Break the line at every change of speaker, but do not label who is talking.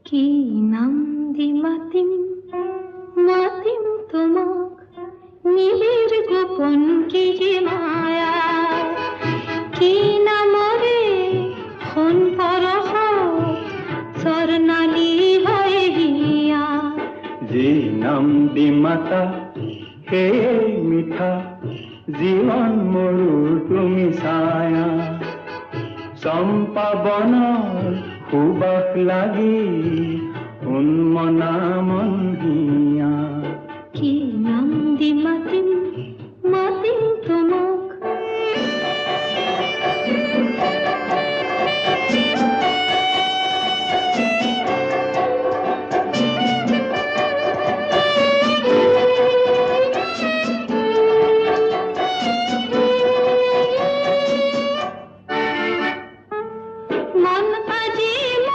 কি নাম দি মাতিম মাতিম তোমাক নীলের গোপন কি যে মায়া কি নামরে খন পরশ স্বর্ণালী হয়ে হিয়া
যি নাম দি মাতা হে মিঠা জীবন মরু তুমি ছায়া চম্পা বনৰ সুবাস লাগি উন্মনা মন হিয়া
কি নাম দি মাতিম